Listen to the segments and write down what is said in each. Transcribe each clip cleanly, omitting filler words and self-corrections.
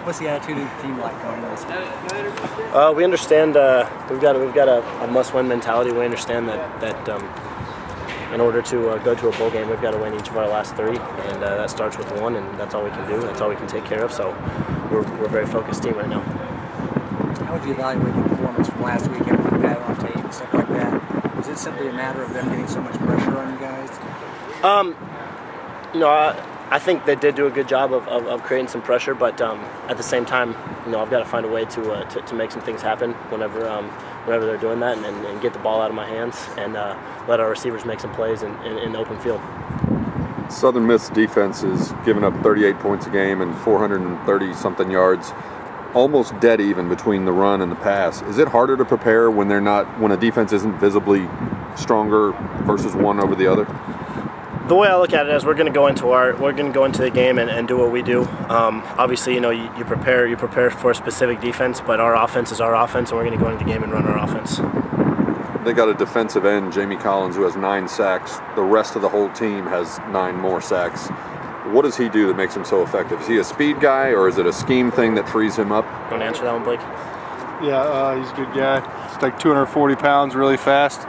What's the attitude of the team like going into this game? We understand we've got a must-win mentality. We understand that in order to go to a bowl game, we've got to win each of our last 3, and that starts with 1, and that's all we can do. That's all we can take care of. So we're a very focused team right now. How would you evaluate the performance from last week? Everything bad on tape and stuff like that. Was it simply a matter of them getting so much pressure on you guys? You know, I think they did do a good job of creating some pressure, but at the same time, you know, I've got to find a way to make some things happen whenever they're doing that, and get the ball out of my hands and let our receivers make some plays in the open field. Southern Miss defense is giving up 38 points a game and 430-something yards, almost dead even between the run and the pass. Is it harder to prepare when a defense isn't visibly stronger versus one over the other? The way I look at it is we're going to go into the game and do what we do. Obviously, you know, you prepare for a specific defense, but our offense is our offense, and we're going to go into the game and run our offense. They got a defensive end, Jamie Collins, who has 9 sacks. The rest of the whole team has 9 more sacks. What does he do that makes him so effective? Is he a speed guy, or is it a scheme thing that frees him up? You want to answer that one, Blake? Yeah, he's a good guy. He's like 240 pounds, really fast,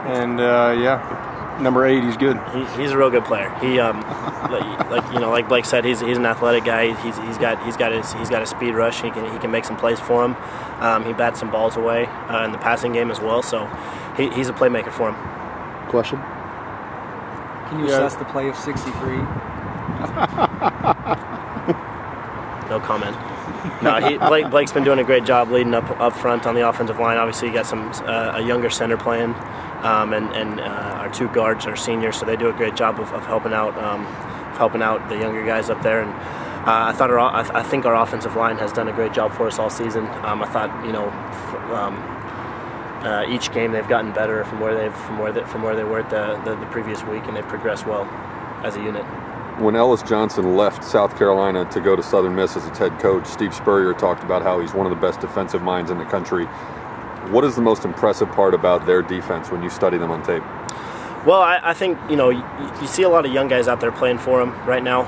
and yeah. Number 8, he's good. He's a real good player. He, like Blake said, he's an athletic guy. He's got a speed rush. He can make some plays for him. He bats some balls away in the passing game as well. So he's a playmaker for him. Question? Can you assess the play of 63? No comment. No, Blake's been doing a great job leading up front on the offensive line. Obviously, you got a younger center playing, and our 2 guards are seniors, so they do a great job of helping out the younger guys up there. And I think our offensive line has done a great job for us all season. I thought, you know, each game they've gotten better from where they were at the previous week, and they've progressed well as a unit. When Ellis Johnson left South Carolina to go to Southern Miss as its head coach, Steve Spurrier talked about how he's one of the best defensive minds in the country. What is the most impressive part about their defense when you study them on tape? Well, I think, you know, you see a lot of young guys out there playing for them right now,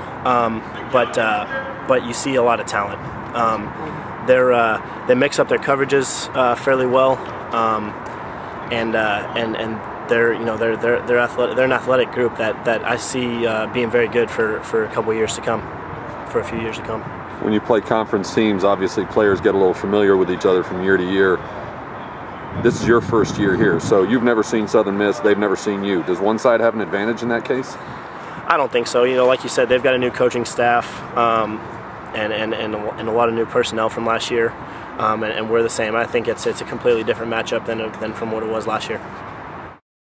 but you see a lot of talent. They mix up their coverages fairly well, and they're an athletic group that I see being very good for a couple of years to come, for a few years to come. When you play conference teams, obviously players get a little familiar with each other from year to year. This is your first year here, so you've never seen Southern Miss, they've never seen you. Does one side have an advantage in that case? I don't think so. You know, like you said, they've got a new coaching staff and a lot of new personnel from last year, and we're the same. I think it's a completely different matchup than from what it was last year.